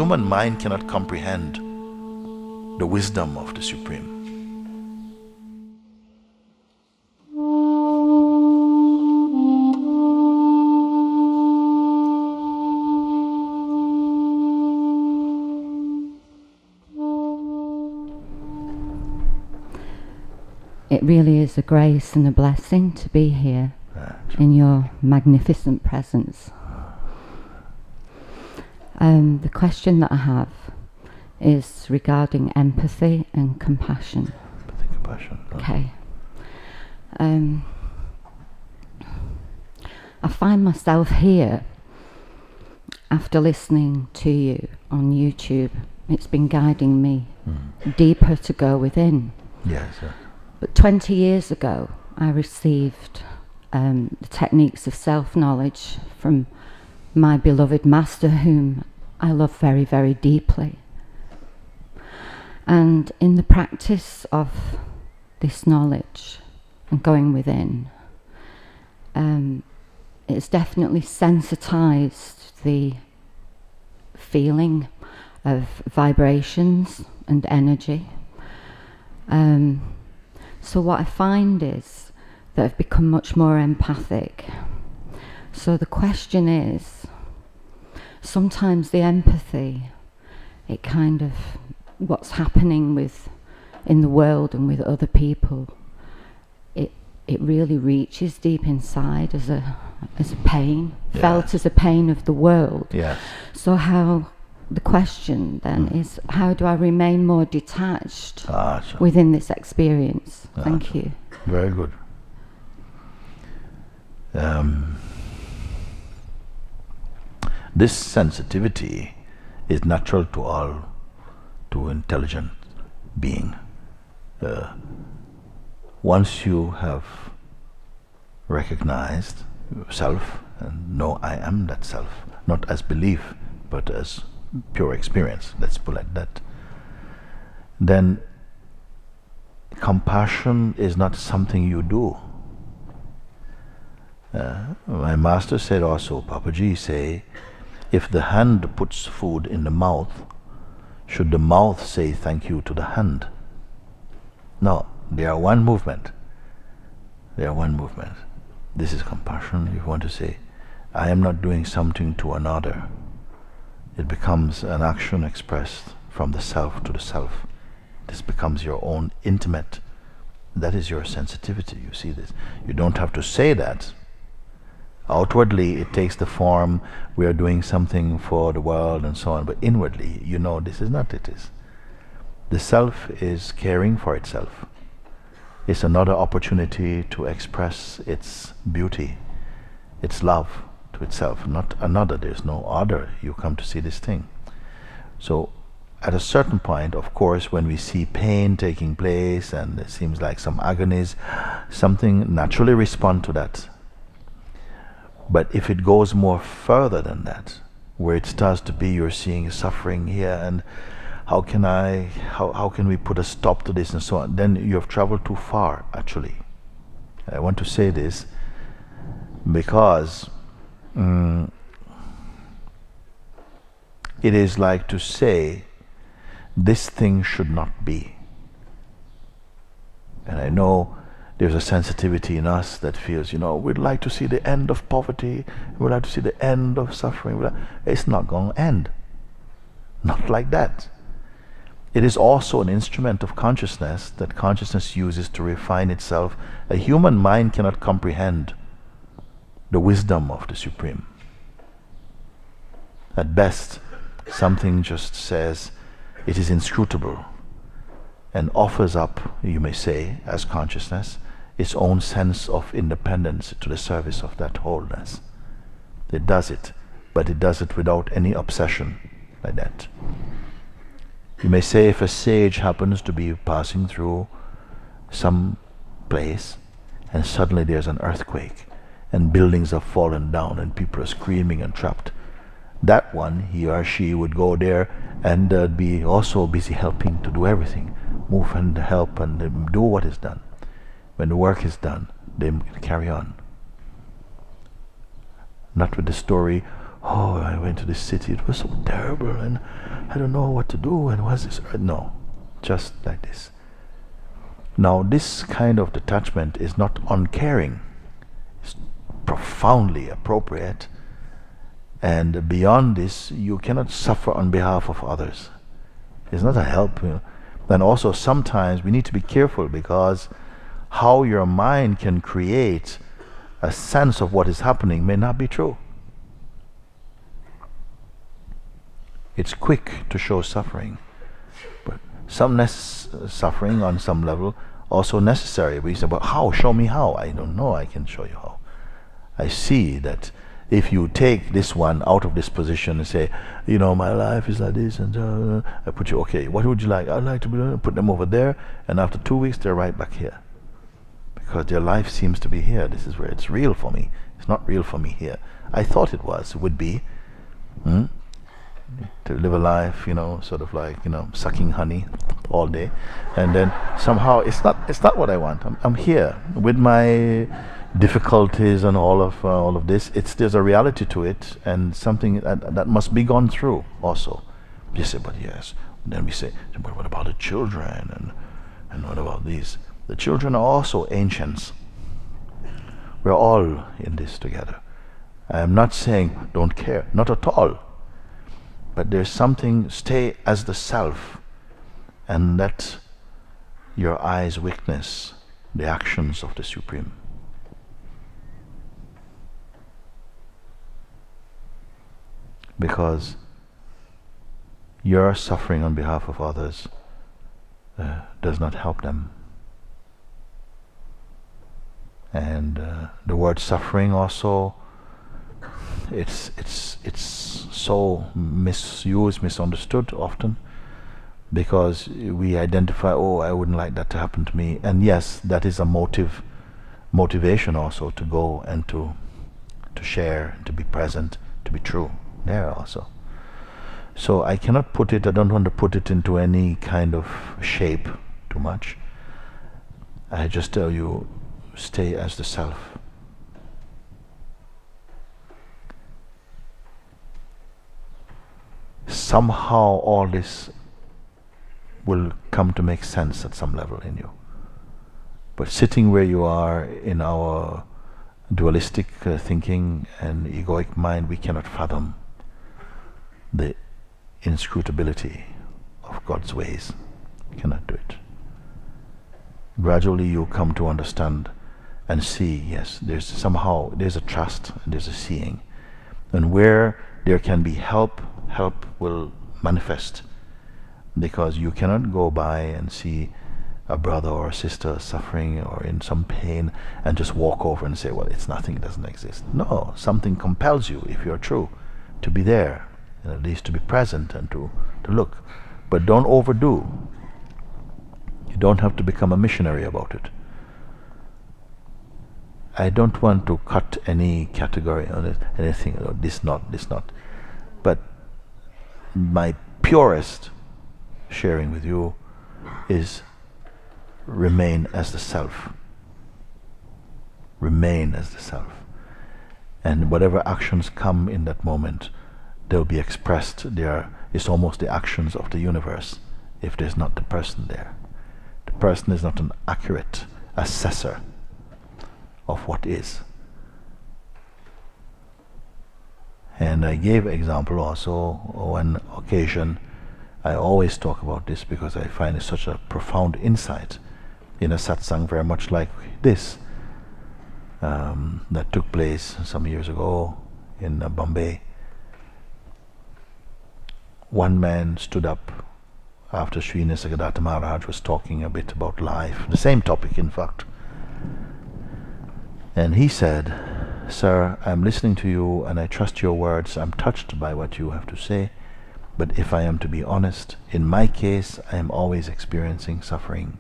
human mind cannot comprehend the wisdom of the Supreme. It really is a grace and a blessing to be here in your magnificent presence. The question that I have is regarding empathy and compassion. Empathy, compassion. Okay. I find myself here after listening to you on YouTube. It's been guiding me deeper to go within. Yes. But 20 years ago, I received the techniques of self-knowledge from my beloved master, whom I love very, very deeply. And in the practice of this knowledge and going within, it's definitely sensitized the feeling of vibrations and energy. So what I find is that I've become much more empathic. So the question is, sometimes the empathy, it kind of, what's happening in the world and with other people, it really reaches deep inside as a pain, felt as a pain of the world. Yes. So the question then is, how do I remain more detached within this experience? Thank you. Very good. This sensitivity is natural to intelligent being. Once you have recognized self and know I am that self, not as belief but as pure experience, let's put it like that, then compassion is not something you do. My master said also, Papaji say, if the hand puts food in the mouth, should the mouth say thank you to the hand? No, they are one movement. They are one movement. This is compassion. You want to say, I am not doing something to another. It becomes an action expressed from the self to the self. This becomes your own intimate. That is your sensitivity. You see this. You don't have to say that. Outwardly it takes the form, we are doing something for the world and so on, but inwardly you know this is not it is. The self is caring for itself. It's another opportunity to express its beauty, its love to itself, not another. There's no other. You come to see this thing. So at a certain point, of course, when we see pain taking place and it seems like some agonies, something naturally responds to that. But if it goes more further than that, where it starts to be you're seeing suffering here and how can we put a stop to this and so on, then you have traveled too far actually. I want to say this because it is like to say this thing should not be. And I know there's a sensitivity in us that feels, we'd like to see the end of poverty, we'd like to see the end of suffering. It's not going to end. Not like that. It is also an instrument of consciousness that consciousness uses to refine itself. A human mind cannot comprehend the wisdom of the Supreme. At best, something just says it is inscrutable and offers up, you may say, as consciousness, its own sense of independence to the service of that wholeness. It does it, but it does it without any obsession like that. You may say if a sage happens to be passing through some place and suddenly there's an earthquake and buildings have fallen down and people are screaming and trapped, that one, he or she, would go there and be also busy helping to do everything, move and help and do what is done. When the work is done, they carry on. Not with the story oh, I went to this city, it was so terrible, and I don't know what to do, and what's this? No, just like this. Now, this kind of detachment is not uncaring. It's profoundly appropriate. And beyond this, you cannot suffer on behalf of others. It's not a help. And also, sometimes we need to be careful, because how your mind can create a sense of what is happening may not be true. It's quick to show suffering, but some suffering on some level also necessary. We say, but how? Show me how. I don't know. I can show you how. I see that if you take this one out of this position and say, my life is like this, and I put you, okay, what would you like? I'd like to put them over there, and after 2 weeks they're right back here, because their life seems to be here. This is where it's real for me. It's not real for me here. I thought it would be. To live a life, sort of like, sucking honey all day, and then somehow it's not what I want. I'm here with my difficulties and all of this. There's a reality to it, and something that must be gone through also. You say, but yes. And then we say, but what about the children, and what about these? The children are also ancients. We're all in this together. I am not saying don't care, not at all. But there's something, stay as the self, and let your eyes witness the actions of the Supreme. Because your suffering on behalf of others does not help them. And the word suffering also, it's so misused, misunderstood often, because we identify, oh, I wouldn't like that to happen to me. And yes, that is a motivation also to go and to share, to be present, to be true there also. So I cannot put it, I don't want to put it into any kind of shape too much. I just tell you, stay as the self. Somehow all this will come to make sense at some level in you. But sitting where you are in our dualistic thinking and egoic mind, we cannot fathom the inscrutability of God's ways. We cannot do it. Gradually you come to understand and see, yes, there's a trust, and there's a seeing. And where there can be help will manifest, because you cannot go by and see a brother or a sister suffering or in some pain and just walk over and say, well, it's nothing, it doesn't exist. No, something compels you, if you're true, to be there, and at least to be present and to look. But don't overdo. You don't have to become a missionary about it. I don't want to cut any category on it, anything, this not. But my purest sharing with you is remain as the self. Remain as the self. And whatever actions come in that moment, they'll be expressed. It's almost the actions of the universe if there's not the person there. The person is not an accurate assessor of what is. And I gave example also one occasion. I always talk about this because I find it such a profound insight in a satsang very much like this that took place some years ago in Bombay. One man stood up after Sri Nisargadatta Maharaj was talking a bit about life, the same topic in fact, and he said, "Sir, I'm listening to you and I trust your words. I'm touched by what you have to say. But if I am to be honest, in my case, I am always experiencing suffering."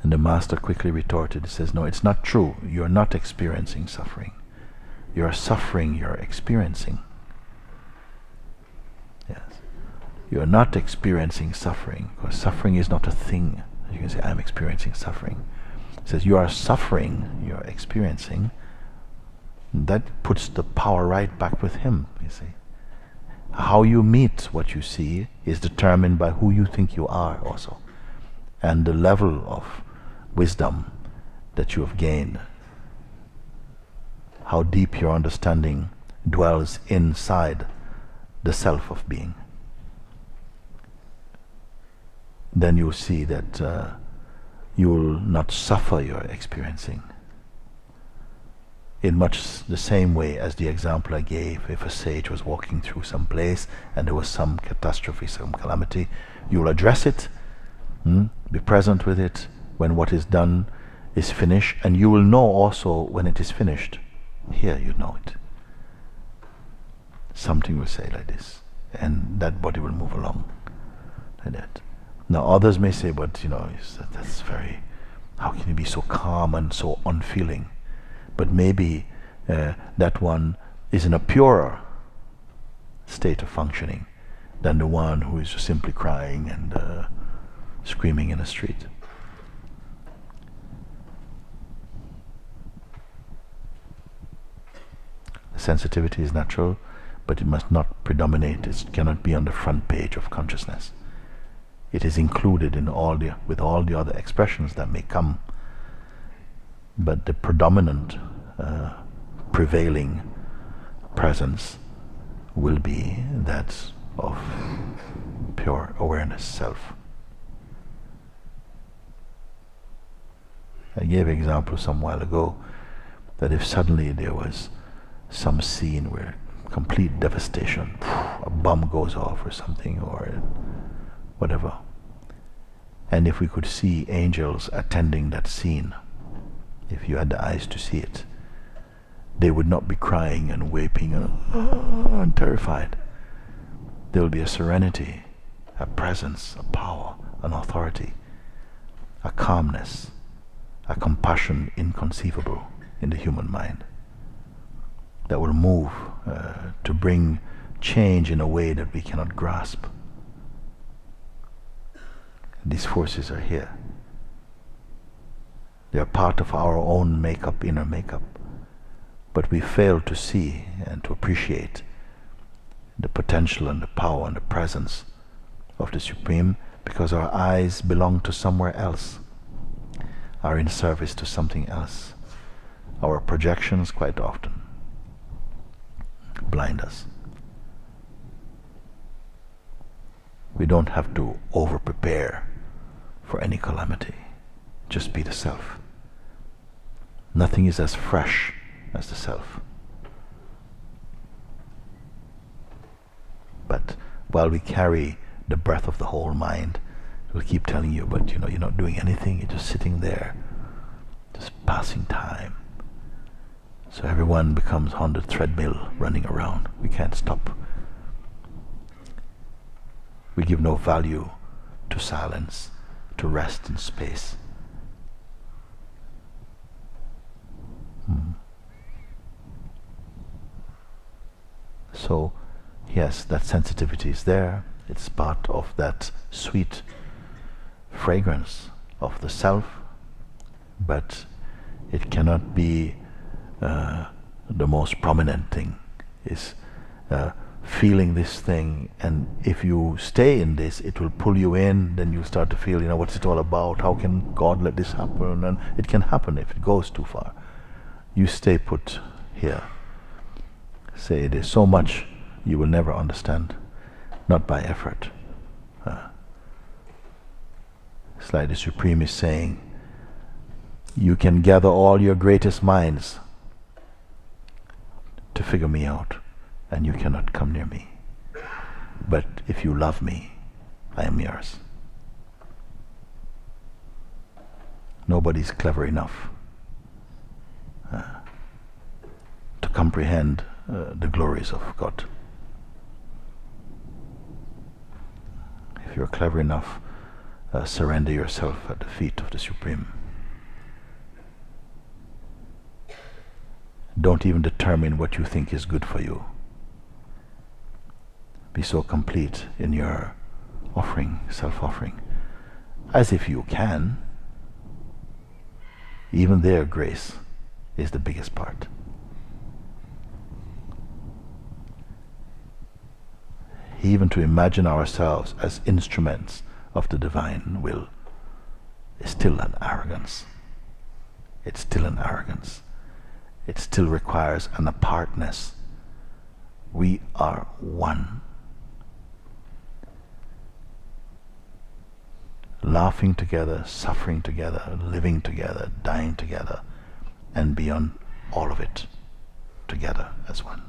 And the master quickly retorted, he says, "No, it's not true. You're not experiencing suffering. You're suffering, you're experiencing." Yes. You're not experiencing suffering, because suffering is not a thing. You can say, I'm experiencing suffering. It says, you are suffering, you're experiencing, That puts the power right back with him, you see. How you meet what you see is determined by who you think you are also, and the level of wisdom that you have gained, how deep your understanding dwells inside the self of being. Then you'll see that you will not suffer your experiencing. In much the same way as the example I gave, if a sage was walking through some place and there was some catastrophe, some calamity, you will address it, be present with it when what is done is finished, and you will know also when it is finished. Here you know it. Something will say like this, and that body will move along like that. Now others may say, but that's very, how can you be so calm and so unfeeling? But maybe that one is in a purer state of functioning than the one who is just simply crying and screaming in the street. Sensitivity is natural, but it must not predominate. It cannot be on the front page of consciousness. It is included in with all the other expressions that may come, but the predominant prevailing presence will be that of pure awareness, self. I gave an example some while ago that if suddenly there was some scene where complete devastation, a bomb goes off or something, or whatever, and if we could see angels attending that scene, if you had the eyes to see it, they would not be crying and weeping and terrified. There will be a serenity, a presence, a power, an authority, a calmness, a compassion inconceivable in the human mind that will move to bring change in a way that we cannot grasp. These forces are here. They are part of our own makeup, inner makeup, but we fail to see and to appreciate the potential and the power and the presence of the Supreme, because our eyes belong to somewhere else, are in service to something else. Our projections quite often blind us. We don't have to over-prepare for any calamity. Just be the self. Nothing is as fresh as the self. But while we carry the breath of the whole mind, we'll keep telling you, but you're not doing anything, you're just sitting there, just passing time. So everyone becomes on the treadmill running around. We can't stop. We give no value to silence, to rest in space. So, yes, that sensitivity is there. It's part of that sweet fragrance of the self, but it cannot be the most prominent thing. Is feeling this thing, and if you stay in this, it will pull you in. Then you start to feel, what's it all about? How can God let this happen? And it can happen if it goes too far. You stay put here. Say, there's so much you will never understand, not by effort. It's like the Supreme is saying, you can gather all your greatest minds to figure me out, and you cannot come near me. But if you love me, I am yours. Nobody's clever enough to comprehend the glories of God. If you're clever enough, surrender yourself at the feet of the Supreme. Don't even determine what you think is good for you. Be so complete in your offering, self-offering, as if you can. Even there, grace is the biggest part. even to imagine ourselves as instruments of the divine will, is still an arrogance. It's still an arrogance. It still requires an apartness. We are one. Laughing together, suffering together, living together, dying together, and beyond all of it, together as one.